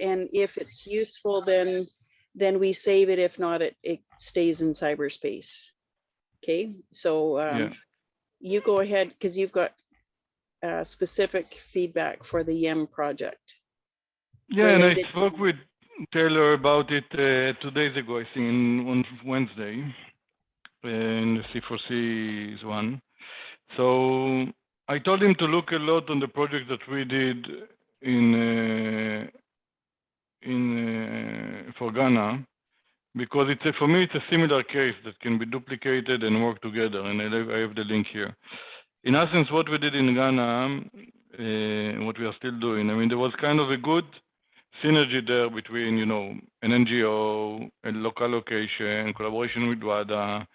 and if it's useful, then we save it. If not, it stays in cyberspace. Okay, so you go ahead, because you've got specific feedback for the YEM project. Yeah, and I spoke with Taylor about it 2 days ago, I think, on Wednesday, in the C4C one. So I told him to look a lot on the project that we did for Ghana, because for me it's a similar case that can be duplicated and work together, and I have the link here. In essence, what we did in Ghana, what we are still doing, I mean, there was kind of a good synergy there between, an NGO, a local location, collaboration with WADA,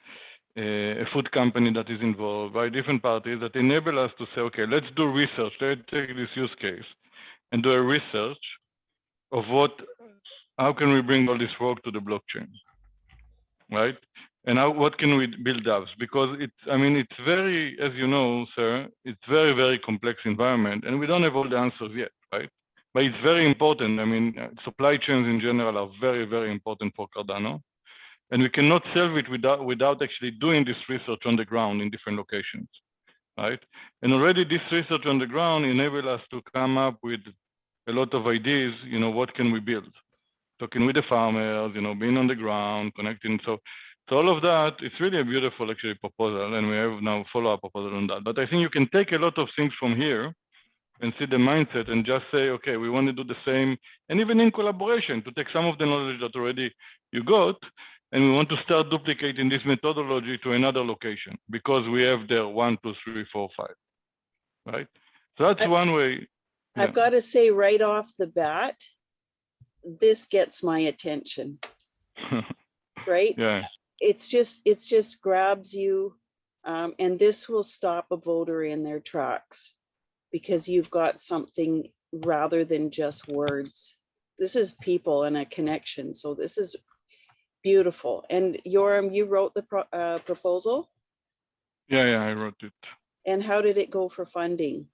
a food company that is involved, by different parties that enable us to say, okay, let's do research, let's take this use case and do a research of how can we bring all this work to the blockchain, right? And what can we build up? Because it's very, as you know, sir, it's very, very complex environment, and we don't have all the answers yet, right? But it's very important. I mean, supply chains in general are very, very important for Cardano. And we cannot solve it without actually doing this research on the ground in different locations, right? And already this research on the ground enabled us to come up with a lot of ideas, what can we build? Talking with the farmers, being on the ground, connecting. So all of that, it's really a beautiful actually proposal, and we have now follow-up proposal on that. But I think you can take a lot of things from here and see the mindset and just say, okay, we want to do the same, and even in collaboration, to take some of the knowledge that already you got, and we want to start duplicating this methodology to another location, because we have there 1, 2, 3, 4, 5, right? So that's one way. Yeah. I've got to say right off the bat, this gets my attention, right? Yeah. It's just grabs you, and this will stop a voter in their tracks, because you've got something rather than just words. This is people and a connection. So this is beautiful. And Yoram, you wrote the proposal? Yeah, I wrote it. And how did it go for funding?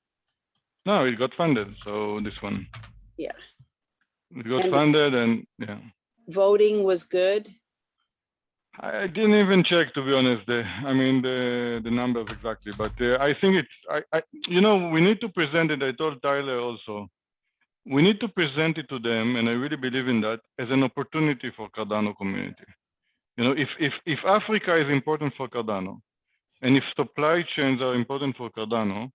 No, it got funded. So this one. Yeah. It got funded, and yeah. Voting was good? I didn't even check, to be honest, the numbers exactly, but I think we need to present it. I told Tyler also, we need to present it to them, and I really believe in that, as an opportunity for Cardano community. If Africa is important for Cardano, and if supply chains are important for Cardano,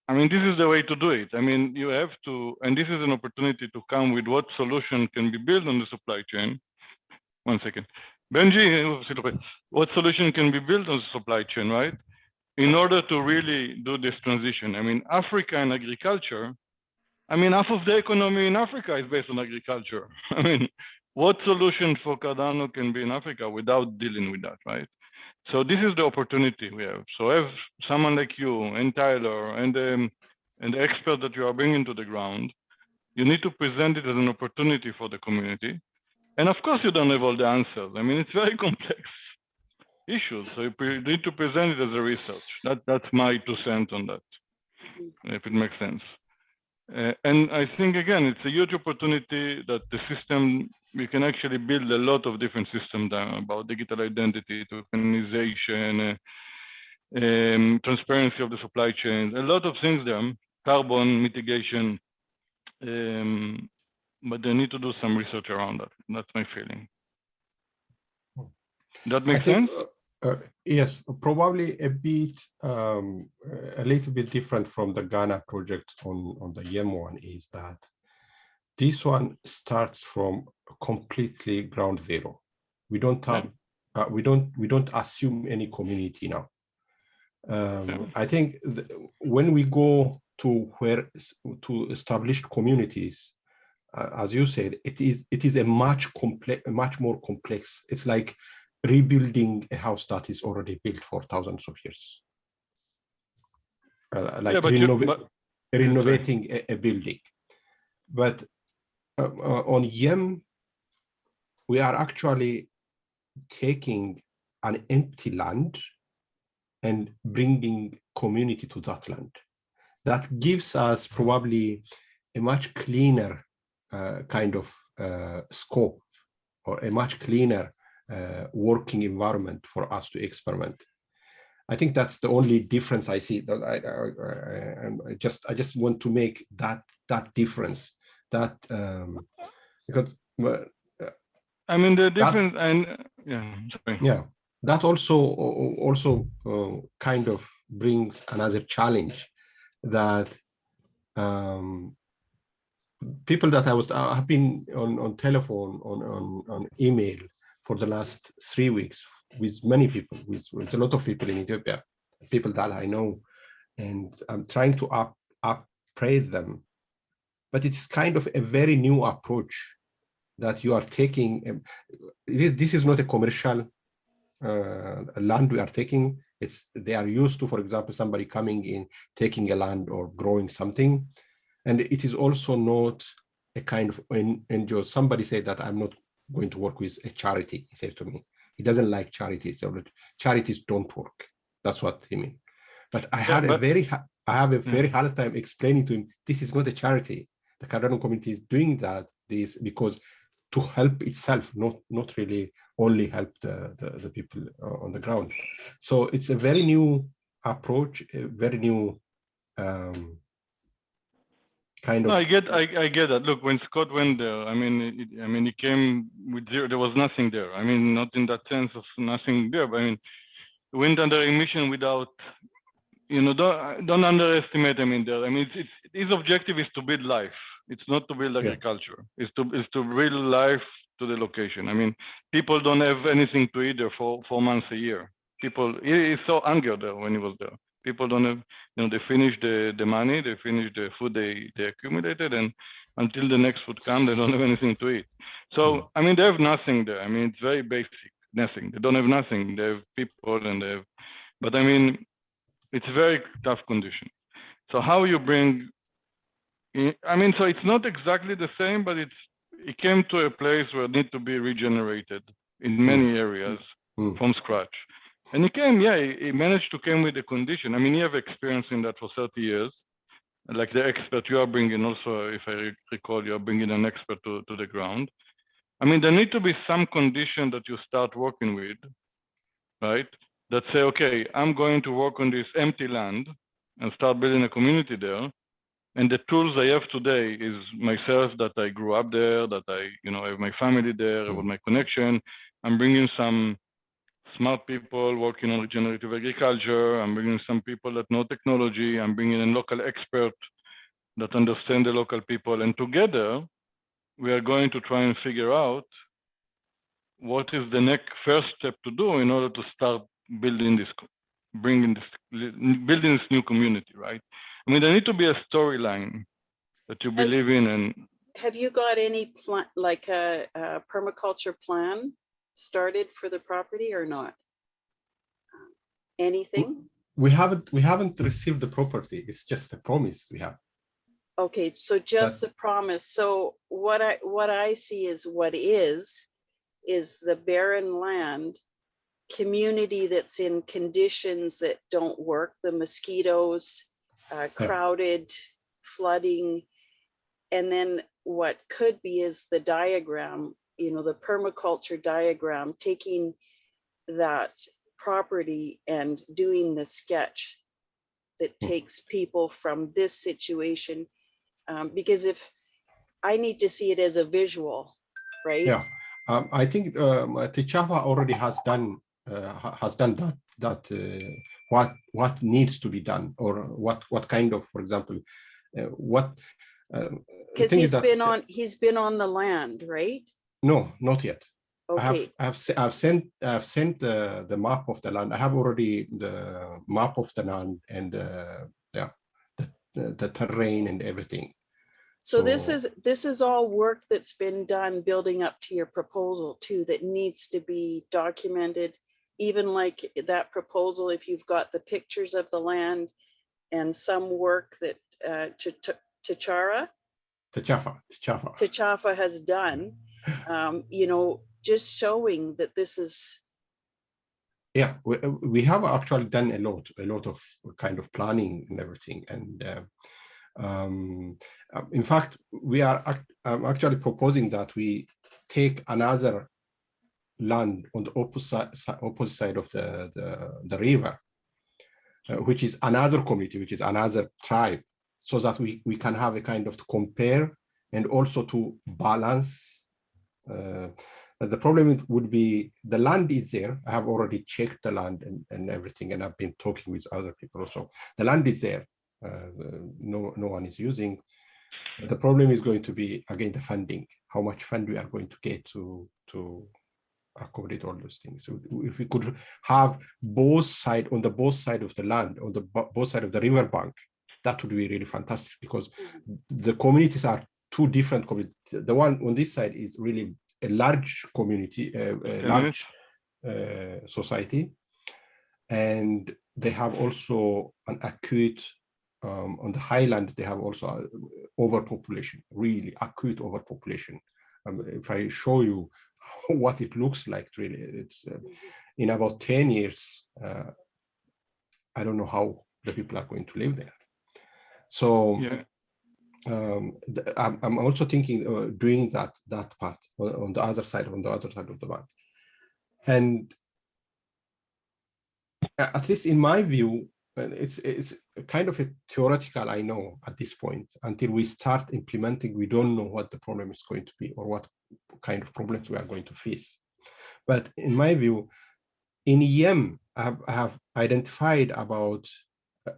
this is the way to do it. You have to, and this is an opportunity to come with what solution can be built on the supply chain. 1 second. Benji, what solution can be built on the supply chain, right? In order to really do this transition. Africa and agriculture, half of the economy in Africa is based on agriculture. What solution for Cardano can be in Africa without dealing with that, right? So this is the opportunity we have. So have someone like you and Tyler and the expert that you are bringing to the ground, you need to present it as an opportunity for the community. And of course, you don't have all the answers. It's very complex issues. So you need to present it as a research. That's my 2 cents on that, if it makes sense. And I think, again, it's a huge opportunity that the system, we can actually build a lot of different systems down about digital identity, tokenization, transparency of the supply chains, a lot of things there, carbon mitigation, but they need to do some research around that. That's my feeling. That makes sense? Yes, probably a little bit different from the Ghana project on the YEM one is that this one starts from completely ground zero. We don't have, we don't assume any community now. I think when we go to established communities, as you said, it is a much more complex. It's like rebuilding a house that is already built for thousands of years, renovating a building. But on YEM, we are actually taking an empty land and bringing community to that land. That gives us probably a much cleaner kind of scope or a much cleaner working environment for us to experiment. I think that's the only difference I see. That I just want to make that difference. That because I mean the difference, and yeah, sorry. Yeah, that also kind of brings another challenge that people that I've been on telephone, on email for the last 3 weeks with many people, with a lot of people in Ethiopia, people that I know, and I'm trying to upgrade them, but it's kind of a very new approach that you are taking. This is not a commercial land we are taking. They are used to, for example, somebody coming in, taking a land or growing something. And it is also not a kind of NGO. Somebody said that I'm not going to work with a charity, he said to me. He doesn't like charities. Charities don't work. That's what he means. But I have a very hard time explaining to him, this is not a charity. The Cardano community is doing this because to help itself, not really only help the people on the ground. So it's a very new approach, a very new kind of. No, I get that. Look, when Scott went there, I mean, he came with zero. There was nothing there. I mean, not in that sense of nothing there, but I mean, he went under a mission without, don't underestimate him in there. I mean, his objective is to build life. It's not to build agriculture. It's to build life to the location. I mean, people don't have anything to eat there for 4 months a year. He saw hunger there when he was there. People don't have, they finish the money, they finish the food they accumulated, and until the next food comes, they don't have anything to eat. So, I mean, they have nothing there. I mean, it's very basic, nothing. They don't have nothing. They have people and they have, but I mean, it's very tough condition. So how you bring, I mean, so it's not exactly the same, but it came to a place where it needs to be regenerated in many areas from scratch. And he managed to come with a condition. I mean, you have experience in that for 30 years. Like the expert you are bringing also, if I recall, you are bringing an expert to the ground. I mean, there need to be some condition that you start working with, right? That say, okay, I'm going to work on this empty land and start building a community there. And the tools I have today is myself, that I grew up there, that I have my family there, with my connection. I'm bringing some smart people working on regenerative agriculture. I'm bringing some people that know technology. I'm bringing in local experts that understand the local people. And together, we are going to try and figure out what is the next first step to do in order to start building this new community, right? I mean, there need to be a storyline that you believe in. And have you got any plan, like a permaculture plan started for the property or not? Anything? We haven't received the property. It's just a promise we have. Okay, so just the promise. So what I see is the barren land community that's in conditions that don't work, the mosquitoes, crowded, flooding, and then what could be is the diagram, the permaculture diagram, taking that property and doing the sketch that takes people from this situation, because if I need to see it as a visual, right? Yeah, I think Tichafa already has done that what needs to be done, or what kind of, for example, because he's been on the land, right? No, not yet. Okay. I've sent the map of the land. I have already the map of the land and the terrain and everything. So this is all work that's been done building up to your proposal too, that needs to be documented. Even like that proposal, if you've got the pictures of the land and some work that Tichafa has done, just showing that this is. Yeah, we have actually done a lot of kind of planning and everything, and In fact, I'm actually proposing that we take another land on the opposite side of the river, which is another community, which is another tribe, so that we can have a kind of to compare and also to balance. The problem would be the land is there. I have already checked the land and everything, and I've been talking with other people also. The land is there. No one is using. The problem is going to be, again, the funding, how much fund we are going to get to accommodate all those things. So if we could have both sides of the land, on the both sides of the river bank, that would be really fantastic, because the communities are two different communities. The one on this side is really a large community, a large society, and they have also an acute, on the highlands, they have also overpopulation, really acute overpopulation. If I show you what it looks like, really, it's in about 10 years, I don't know how the people are going to live there. So yeah. I'm also thinking doing that part on the other side, of the bank. And at least in my view, it's kind of a theoretical, I know, at this point. Until we start implementing, we don't know what the problem is going to be or what kind of problems we are going to face. But in my view, in EM, I have identified about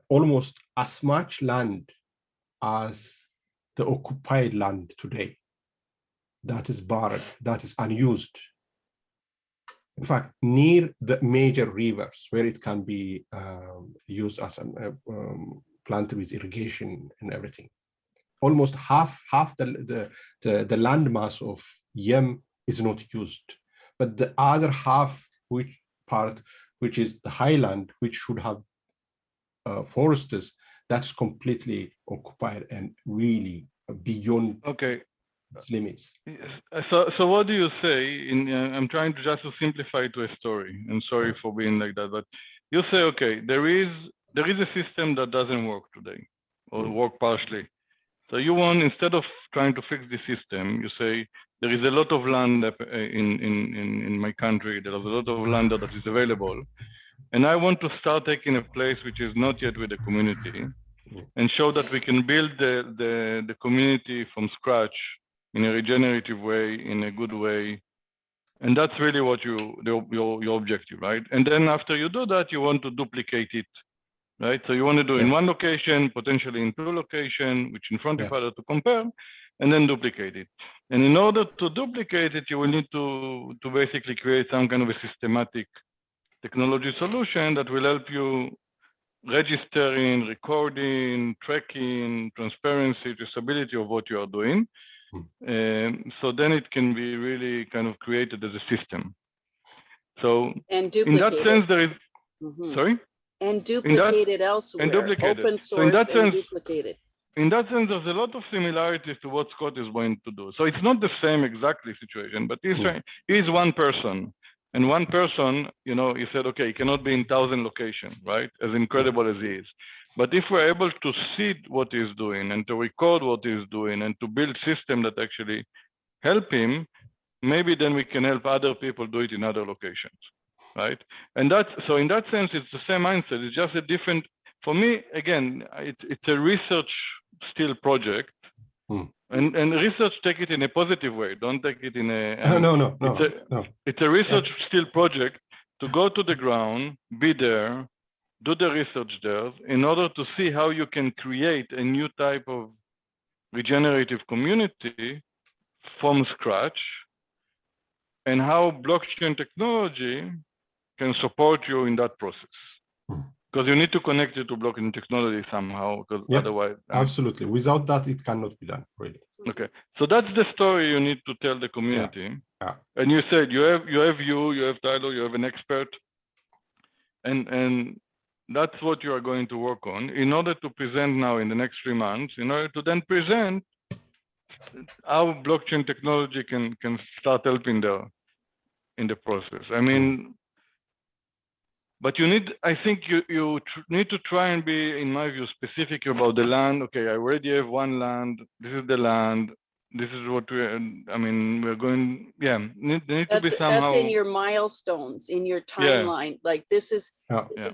almost as much land as the occupied land today that is barren, that is unused. In fact, near the major rivers where it can be used as planted with irrigation and everything. Almost half the land mass of Yem is not used, but the other half, which is the highland, which should have forests, that's completely occupied and really beyond its limits. So what do you say? I'm trying to just to simplify to a story, and sorry for being like that, but you say, okay, there is a system that doesn't work today or work partially. So you want, instead of trying to fix the system, you say there is a lot of land in my country. There is a lot of land that is available, and I want to start taking a place which is not yet with the community, and show that we can build the community from scratch in a regenerative way, in a good way. And that's really what your objective, right? And then after you do that, you want to duplicate it, right? So you want to do in one location, potentially in two locations, which in front of other to compare, and then duplicate it. And in order to duplicate it, you will need to basically create some kind of a systematic technology solution that will help you registering, recording, tracking, transparency, traceability of what you are doing. So then it can be really kind of created as a system. So in that sense, there is, sorry? And duplicated elsewhere, and duplicated. Open source, so in that sense, duplicated. In that sense, there's a lot of similarities to what Scott is going to do. So it's not the same exactly situation, but he's one person. And one person, you know, he said, okay, he cannot be in 1,000 locations, right? As incredible as he is. But if we're able to see what he's doing and to record what he's doing and to build systems that actually help him, maybe then we can help other people do it in other locations, right? And that's, so in that sense, it's the same mindset. It's just a different, for me, again, it's a research still project. And research, take it in a positive way. Don't take it in a... No. It's a research still project to go to the ground, be there, do the research there, in order to see how you can create a new type of regenerative community from scratch, and how blockchain technology can support you in that process. Because you need to connect it to blockchain technology somehow, because otherwise... Absolutely. Without that, it cannot be done, really. Okay. So that's the story you need to tell the community. And you said you have Tyler, you have an expert. And that's what you are going to work on in order to present now in the next 3 months, in order to then present how blockchain technology can start helping in the process. I mean, But you need, I think you need to try and be, in my view, specific about the land. Okay, I already have one land. This is the land. This is what we're going, yeah, there need to be somehow. That's in your milestones, in your timeline. Like this is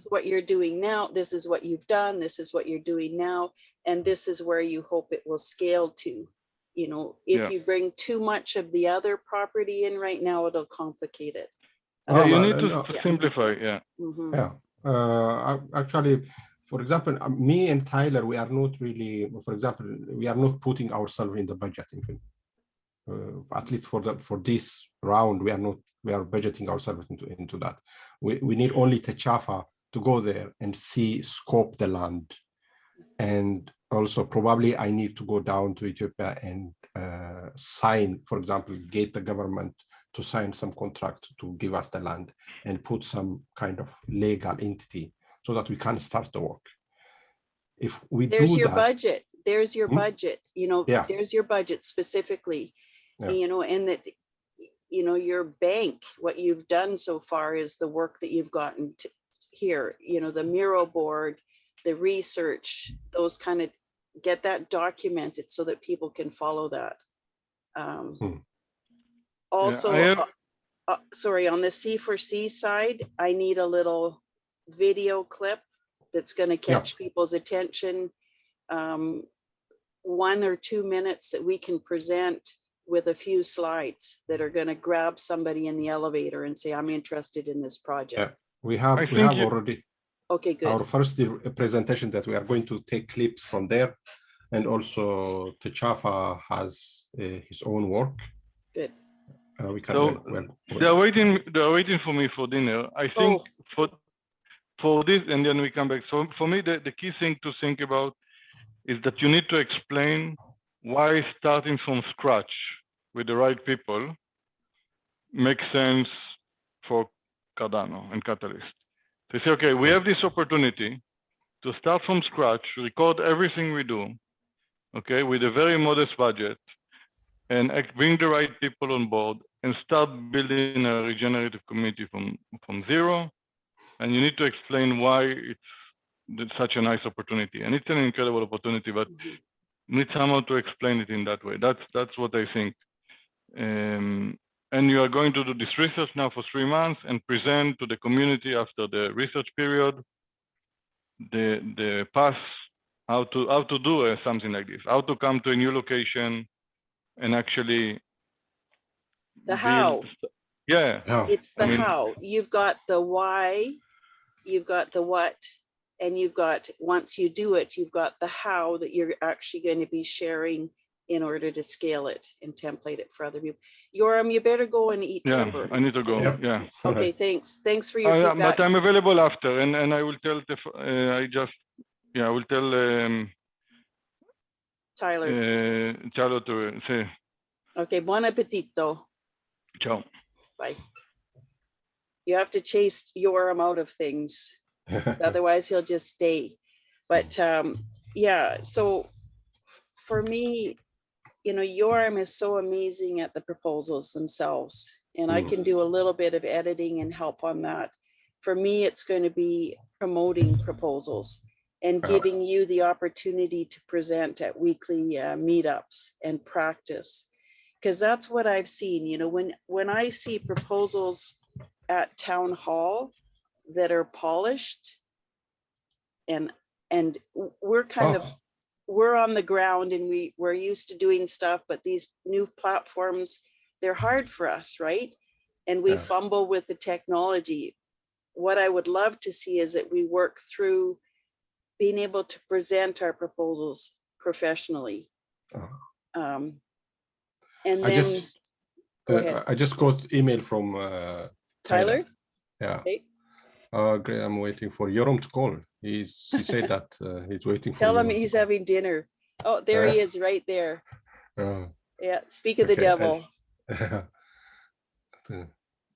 what you're doing now. This is what you've done. This is what you're doing now. And this is where you hope it will scale to. You know, if you bring too much of the other property in right now, it'll complicate it. Yeah, you need to simplify, Actually, for example, me and Tyler, we are not really, for example, we are not putting ourselves in the budget. At least for this round, we are budgeting ourselves into that. We need only Techafa to go there and scope the land. And also probably I need to go down to Ethiopia and sign, for example, get the government to sign some contract to give us the land and put some kind of legal entity so that we can start the work. If we there's do your that, budget, there's your budget, you know, there's your budget specifically, you know, and that, you know, your bank, what you've done so far is the work that you've gotten here, you know, the mural board, the research, those kind of, get that documented so that people can follow that. Also, sorry, on the C4C side, I need a little video clip that's going to catch people's attention. 1 or 2 minutes that we can present with a few slides that are going to grab somebody in the elevator and say, I'm interested in this project. We have already. Okay, good. Our first presentation that we are going to take clips from there. And also Techafa has his own work. Good. We can, they're waiting for me for dinner. I think for this, and then we come back. So for me, the key thing to think about is that you need to explain why starting from scratch with the right people makes sense for Cardano and Catalyst. They say, okay, we have this opportunity to start from scratch, record everything we do, okay, with a very modest budget, and bring the right people on board and start building a regenerative community from zero. And you need to explain why it's such a nice opportunity. And it's an incredible opportunity, but you need someone to explain it in that way. That's what I think. And you are going to do this research now for 3 months and present to the community after the research period, the path, how to do something like this, how to come to a new location and actually the how. It's the how. You've got the why, you've got the what, and you've got, once you do it, you've got the how that you're actually going to be sharing in order to scale it and template it for other people. Yoram, you better go and eat supper. I need to go. Okay. Okay, thanks. Thanks for your feedback. But I'm available after, and I will tell I will tell Tyler. Ciao to say. Okay, buon appetito. Ciao. Bye. You have to chase Yoram out of things, otherwise he'll just stay. But yeah, so for me, you know, Yoram is so amazing at the proposals themselves, and I can do a little bit of editing and help on that. For me, it's going to be promoting proposals and giving you the opportunity to present at weekly meetups and practice. Because that's what I've seen, you know, when I see proposals at town hall that are polished, and we're kind of, we're on the ground and we're used to doing stuff, but these new platforms, they're hard for us, right? And we fumble with the technology. What I would love to see is that we work through being able to present our proposals professionally. And then I just got email from Tyler. Yeah. Okay. Great. I'm waiting for Yoram to call. He said that he's waiting. Tell him he's having dinner. Oh, there he is, right there. Yeah. Speak of the devil.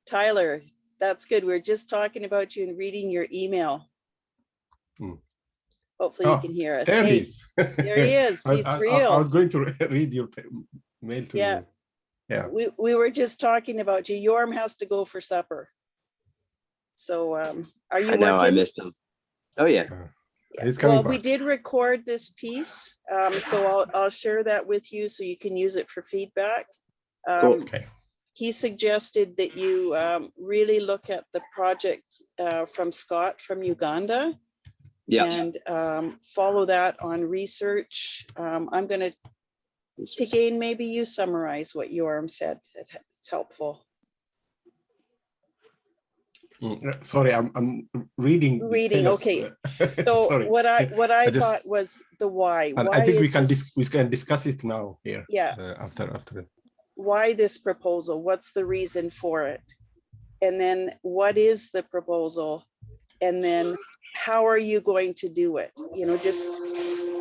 Tyler, that's good. We're just talking about you and reading your email. Hopefully you can hear us. There he is. There he is. He's real. I was going to read your mail to you. Yeah. We were just talking about you. Yoram has to go for supper. So are you I know, I working? missed them. Oh, yeah. Yeah. It's coming Well, we back. did record this piece, so I'll share that with you so you can use it for feedback. Cool. Okay. He suggested that you really look at the project from Scott from Uganda Yeah. and follow that on research. I'm going to, Tegene, maybe you summarize what Yoram said. It's helpful. Sorry, I'm reading. the Reading, tail of- okay. So Sorry. what I just- thought was the why. And Why I think we is can this- we can discuss it now here. Yeah. After. Why this proposal? What's the reason for it? And then what is the proposal? And then how are you going to do it? You know, just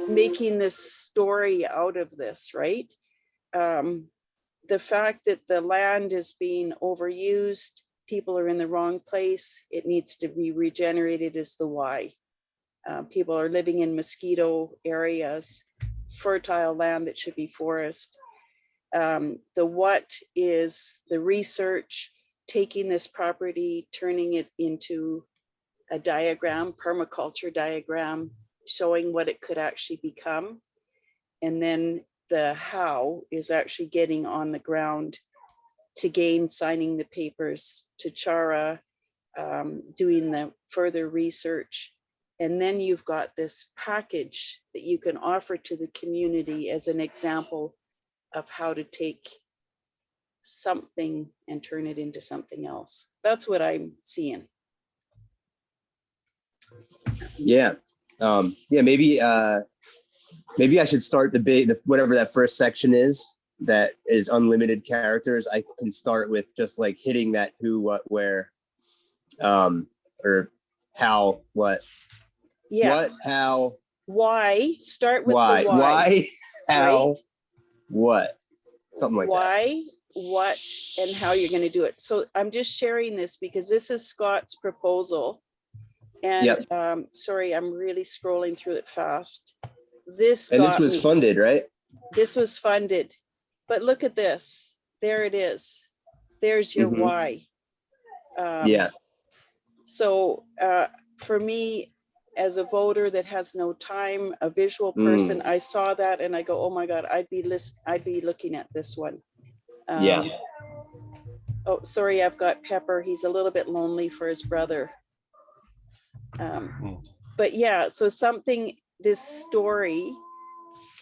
making this story out of this, right? The fact that the land is being overused, people are in the wrong place, it needs to be regenerated is the why. People are living in mosquito areas, fertile land that should be forest. The what is the research, taking this property, turning it into a diagram, permaculture diagram, showing what it could actually become. And then the how is actually getting on the ground, Tegene signing the papers, to Chara doing the further research. And then you've got this package that you can offer to the community as an example of how to take something and turn it into something else. That's what I'm seeing. Yeah. Yeah, maybe maybe I should start whatever that first section is that is unlimited characters. I can start with just like hitting that who, what, where, or how, what. Yeah. What, how, Why? Start with why, the why. how, right? what, something like that. Why, what, and how you're going to do it. So I'm just sharing this because this is Scott's proposal. And sorry, I'm really scrolling through it fast. This was funded, right? This was funded. But look at this. There it is. There's your why. Yeah. So for me, as a voter that has no time, a visual person, I saw that and I go, oh my God, I'd be looking at this one. Yeah. Oh, sorry, I've got Pepper. He's a little bit lonely for his brother. But yeah, so this story,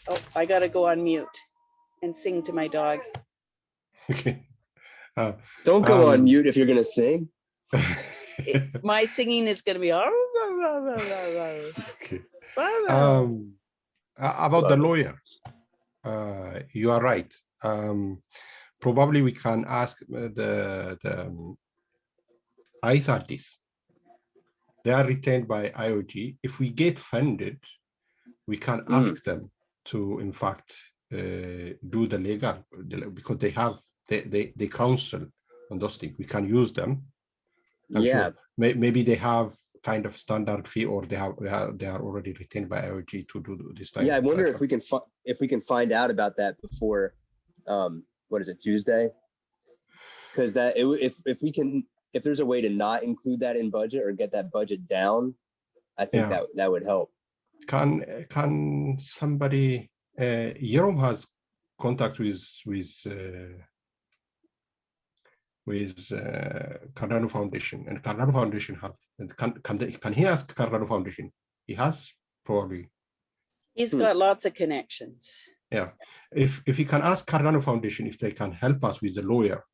oh, I got to go on mute and sing to my dog. Okay. Don't go on mute if you're going to sing. My singing is going to be. Okay. About the lawyer, you are right. Probably we can ask the ICE artists. They are retained by IOG. If we get funded, we can ask them to, in fact, do the legal, because they counsel on those things. We can use them. I'm sure. Maybe they have kind of standard fee, or they are already retained by IOG to do this type. Yeah, I wonder if we can find out about that before what is it, Tuesday? Because if there's a way to not include that in budget or get that budget down, I think that would help. Can somebody? Yoram has contact with Cardano Foundation, and Cardano Foundation can he ask Cardano Foundation? He has probably. He's got lots of connections. Yeah, if he can ask Cardano Foundation if they can help us with the lawyer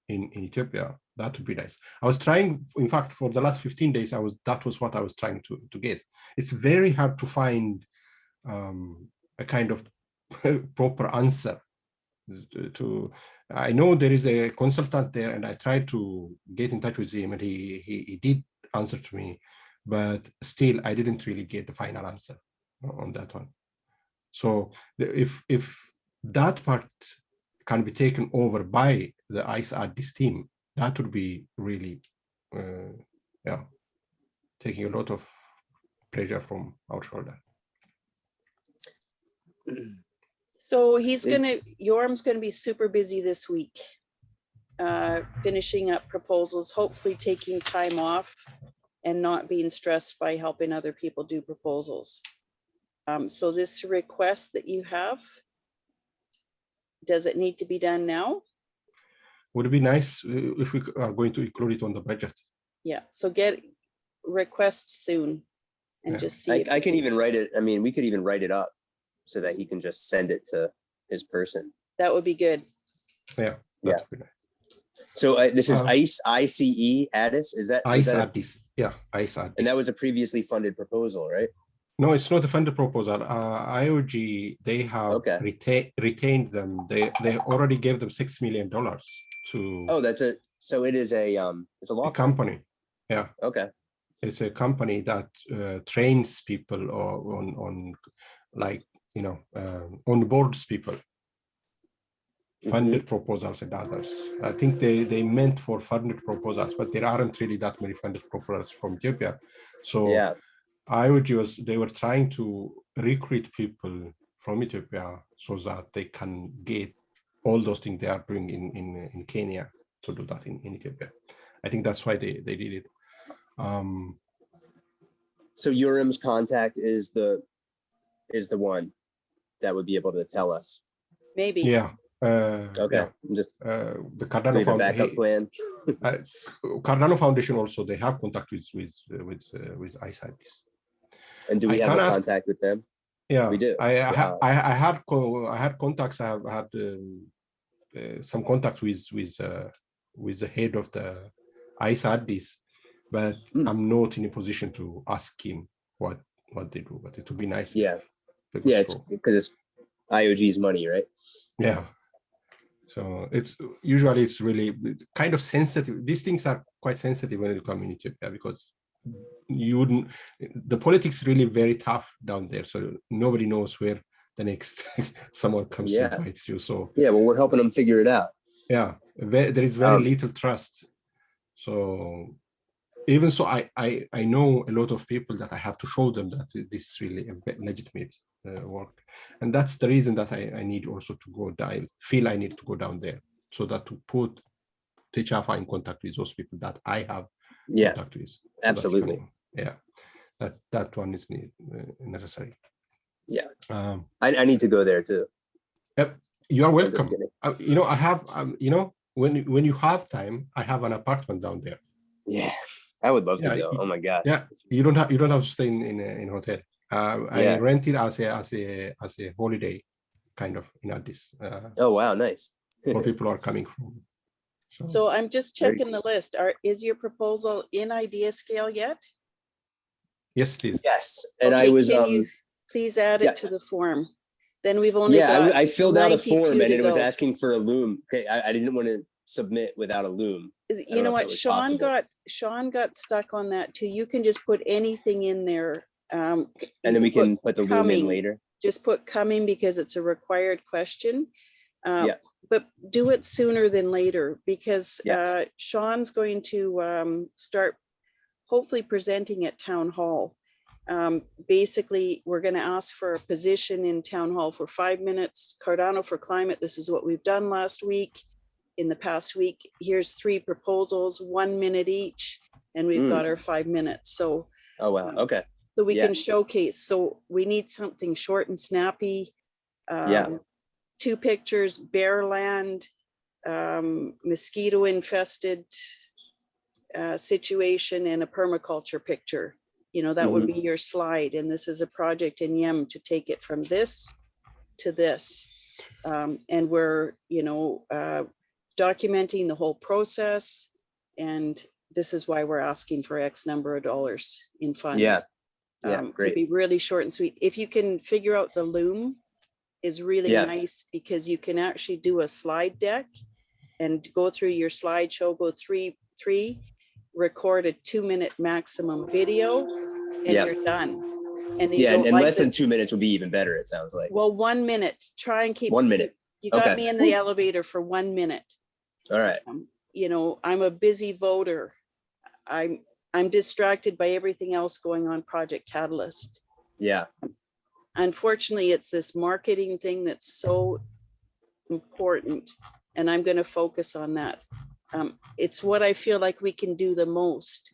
in Ethiopia, that would be nice. I was trying, in fact, for the last 15 days, that was what I was trying to get. It's very hard to find a kind of proper answer I know there is a consultant there, and I tried to get in touch with him, and he did answer to me, but still I didn't really get the final answer on that one. So if that part can be taken over by the ICE artist team, that would be really taking a lot of pressure from our shoulder. So Yoram's gonna be super busy this week. finishing up proposals, hopefully taking time off and not being stressed by helping other people do proposals. So this request that you have, does it need to be done now? Would it be nice if we are going to include it on the budget? Yeah, so get requests soon and Yeah. just see. I can even write it. I mean, we could even write it up so that he can just send it to his person. That would be good. Yeah. Yeah. Be nice. So this is ICE, ICE, Addis. Is that? ICE Addis. Yeah, ICE Addis. And that was a previously funded proposal, right? No, it's not a funded proposal. IOG, they have retained them. They already gave them $6 million to. Oh, so it is it's a law company. Yeah. Okay. It's a company that trains people on like, onboards people. Funded proposals and others. I think they meant for funded proposals, but there aren't really that many funded proposals from Ethiopia. So yeah. IOG they were trying to recruit people from Ethiopia so that they can get all those things they are doing in Kenya to do that in Ethiopia. I think that's why they did it. So Yoram's contact is the one that would be able to tell us. Maybe. Yeah. Okay. Yeah. Just the Cardano backup plan. Cardano Foundation also, they have contact with ICE Addis. And do we have a contact with them? Yeah, we do. I had contacts. I have had some contact with the head of the ICE Addis, but I'm not in a position to ask him what they do. But it would be nice. Yeah. Yeah, it's because it's IOG's money, right? Yeah. So it's really kind of sensitive. These things are quite sensitive when it comes in Ethiopia because the politics is really very tough down there. So nobody knows where the next someone comes and fights you. So yeah, well, we're helping them figure it out. Yeah, there is very little trust. So even so, I know a lot of people that I have to show them that this is really a legitimate work, and that's the reason that I need also to go down. Feel I need to go down there so that to put Techafa in contact with those people that I have contact with. So absolutely. That one is necessary. Yeah. I need to go there too. Yep. You are welcome. I have when you have time, I have an apartment down there. Yeah, I would love to go. Oh my god. Yeah, you don't have to stay in a hotel. I rent it as a holiday, kind of in Addis. Oh wow, nice. For people who are coming from. So I'm just checking the list. Is your proposal in idea scale yet? Yes, please. Yes, and I was. Can you please add it to the form? Then we've only got I filled out a form and it was asking for a loom. Okay, I didn't want to submit without a loom. You know what, Sean got stuck on that too. You can just put anything in there. And then we can put the loom in later. Just put coming because it's a required question. But do it sooner than later because Sean's going to start hopefully presenting at town hall. Basically, we're going to ask for a position in town hall for 5 minutes. Cardano for climate. This is what we've done last week. In the past week, here's 3 proposals, 1 minute each, and we've got our 5 minutes. So, oh wow, okay. So we can showcase. So we need something short and snappy. 2 pictures: bare land, mosquito infested situation, and a permaculture picture. That would be your slide. And this is a project in Yem to take it from this to this. And we're, documenting the whole process. And this is why we're asking for X number of dollars in funds. Great. It'd be really short and sweet. If you can figure out the loom is really nice because you can actually do a slide deck and go through your slideshow, go three, record a 2-minute maximum video, and you're done. And and less than 2 minutes would be even better, it sounds like. Well, 1 minute. Try and keep 1 minute. You got me in the elevator for 1 minute. All right. I'm a busy voter. I'm distracted by everything else going on Project Catalyst. Yeah. Unfortunately, it's this marketing thing that's so important, and I'm going to focus on that. It's what I feel like we can do the most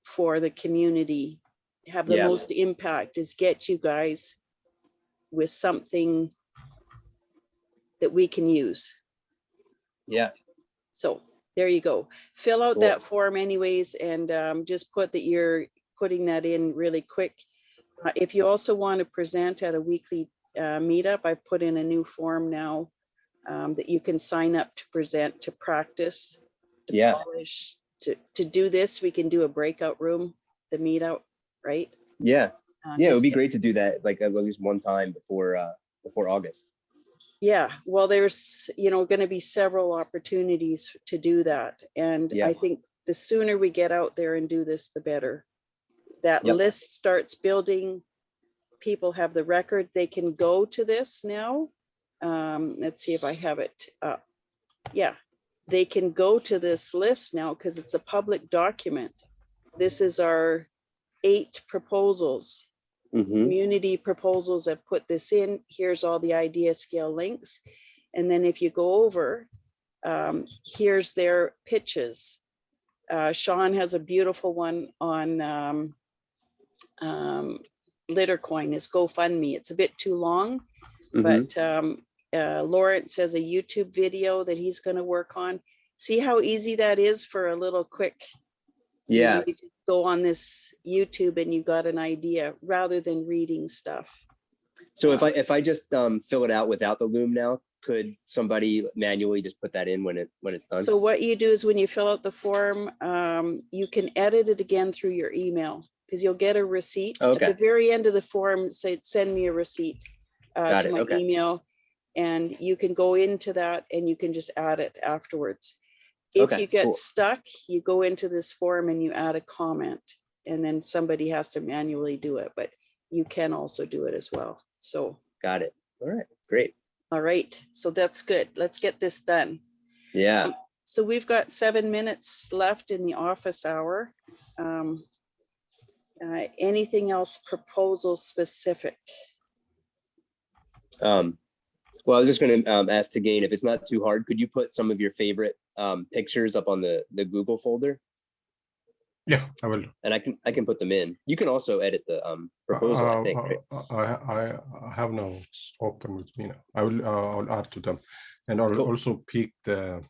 for the community, have the most impact, is get you guys with something that we can use. Yeah. So there you go. Fill out Cool. that form anyways, and just put that you're putting that in really quick. If you also want to present at a weekly meetup, I've put in a new form now that you can sign up to present, to practice, to polish, to do this. We can do a breakout room, the meetup, right? Yeah. Yeah, it would be great to do that like at least one time before August. Yeah, well, there's, going to be several opportunities to do that. And I think the sooner we get out there and do this, the better. That list starts building. People have the record. They can go to this now. Let's see if I have it up. Yeah, they can go to this list now because it's a public document. This is our 8 proposals. Community proposals have put this in. Here's all the idea scale links. And then if you go over, here's their pitches. Sean has a beautiful one on Littercoin, is GoFundMe. It's a bit too long, but Lawrence has a YouTube video that he's going to work on. See how easy that is for a little quick. You just go on this YouTube and you got an idea rather than reading stuff. So if I just fill it out without the Loom now, could somebody manually just put that in when it's done? So what you do is when you fill out the form, you can edit it again through your email, because you'll get a receipt. At the very end of the form, say send me a receipt to my email, and you can go into that and you can just add it afterwards. If you get stuck, you go into this form and you add a comment, and then somebody has to manually do it, but you can also do it as well. So got it. All right, great. All right, so that's good. Let's get this done. Yeah. So we've got 7 minutes left in the office hour. Anything else proposal specific? Well, I was just going to ask Tegene, if it's not too hard, could you put some of your favorite pictures up on the Google folder? Yeah, I will. And I can put them in. You can also edit the proposal, I think. Right? I have now open with me now. I'll add to them, and I'll also pick the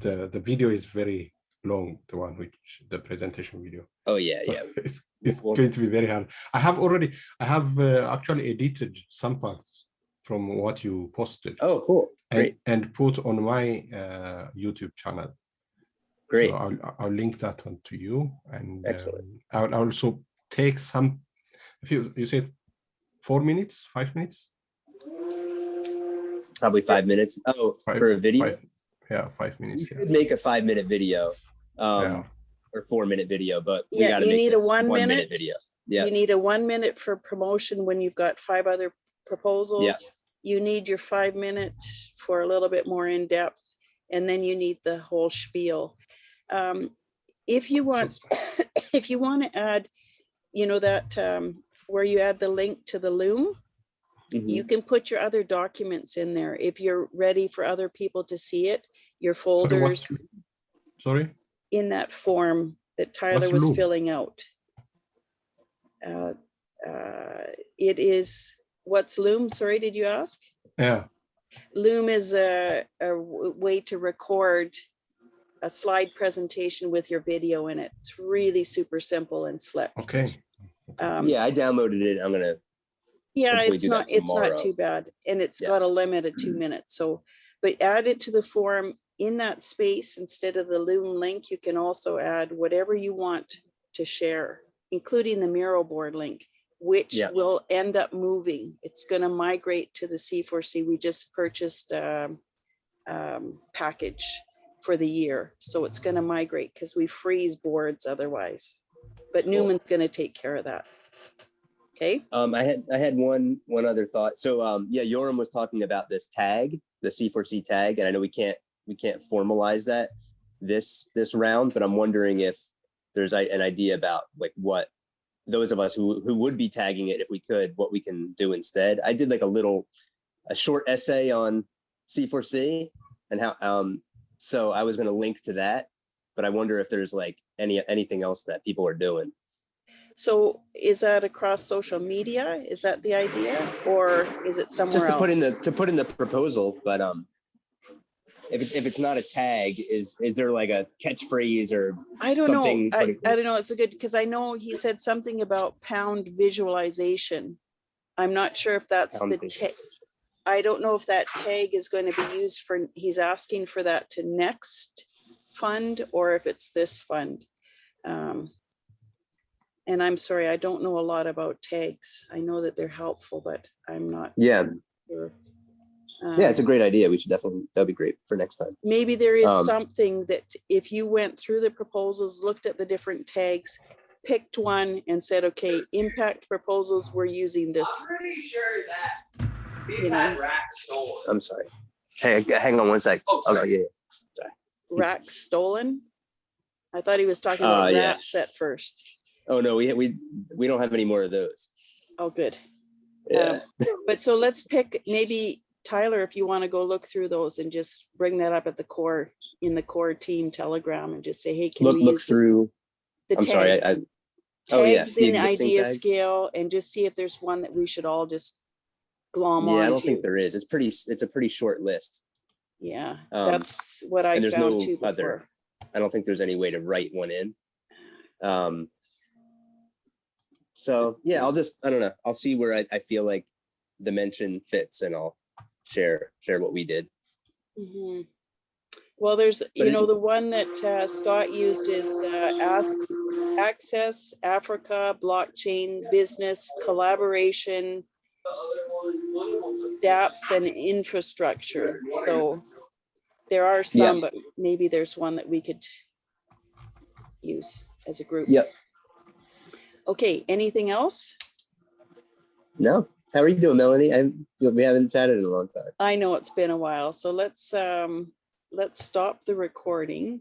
video is very long, the one which the presentation video. Oh yeah, so yeah. It's going to be very hard. I have actually edited some parts from what you posted. Oh, cool. Great. And put on my YouTube channel. Great. So I'll link that one to you, and excellent. I'll also take some. If you said 4 minutes, 5 minutes. Probably 5 minutes. Oh, for a video. 5 minutes. You could make a 5-minute video, or 4-minute video, but we got to make a this 1 minute video. Yeah. You need a 1 minute for promotion when you've got 5 other proposals. Yeah. You need your 5 minutes for a little bit more in depth, and then you need the whole spiel. If you want to add, that where you add the link to the Loom, you can put your other documents in there. If you're ready for other people to see it, your folders. Sorry? In that form that Tyler was filling out. It is, what's Loom? Sorry, did you ask? Yeah. Loom is a way to record a slide presentation with your video in it. It's really super simple and slick. Okay. Yeah, I downloaded it. I'm gonna. Yeah, it's not too bad, and it's got a limit of 2 minutes. So, but add it to the form in that space instead of the Loom link. You can also add whatever you want to share, including the Miro board link, which will end up moving. It's going to migrate to the C4C. We just purchased a package for the year, so it's going to migrate because we freeze boards otherwise. But Newman's going to take care of that. Okay. I had one other thought. So Yoram was talking about this tag, the C4C tag, and I know we can't formalize that this round, but I'm wondering if there's an idea about like what those of us who would be tagging it, if we could, what we can do instead. I did like a short essay on C4C and how So I was going to link to that, but I wonder if there's like anything else that people are doing. So is that across social media? Is that the idea, or is it somewhere Just to else? put in the proposal, but if it's not a tag, is there like a catchphrase or I don't know. something? I don't know. It's a good, because I know he said something about pound visualization. I'm not sure if that's the tag. I don't know if that tag is going to be used for, he's asking for that to next fund, or if it's this fund. And I'm sorry, I don't know a lot about tags. I know that they're helpful, but I'm not Yeah. sure. Yeah, it's a great idea. We should definitely, that'd be great for next time. Maybe there is something that if you went through the proposals, looked at the different tags, picked one and said, okay, impact proposals, we're using this. I'm pretty sure that we've You had know. racks stolen. I'm sorry. Hey, hang on one sec. Oh, sorry. Okay, Racks stolen? I thought he was talking about yeah. rats at first. Oh no, we don't have any more of those. Oh, good. Yeah. But so let's pick, maybe Tyler, if you want to go look through those and just bring that up at the core, in the core team telegram, and just say, hey, can we look use through. the I'm sorry. tags? Oh yeah, Tags the in existing idea tags? scale, and just see if there's one that we should all just glom Yeah, I don't onto. think there is. It's a pretty short list. Yeah, Um, that's what I and there's found no too other. before. I don't think there's any way to write one in. So yeah, I don't know. I'll see where I feel like the mention fits, and I'll share what we did. Mhm. Well, there's, you know, the one that Scott used is Access, Africa, Blockchain, Business, Collaboration, The other one Dapps, and Infrastructure. So there are some, but maybe there's one that we could use as a group. Yep. Okay, anything else? No. How are you doing, Melanie? We haven't chatted in a long time. I know it's been a while, so let's stop the recording.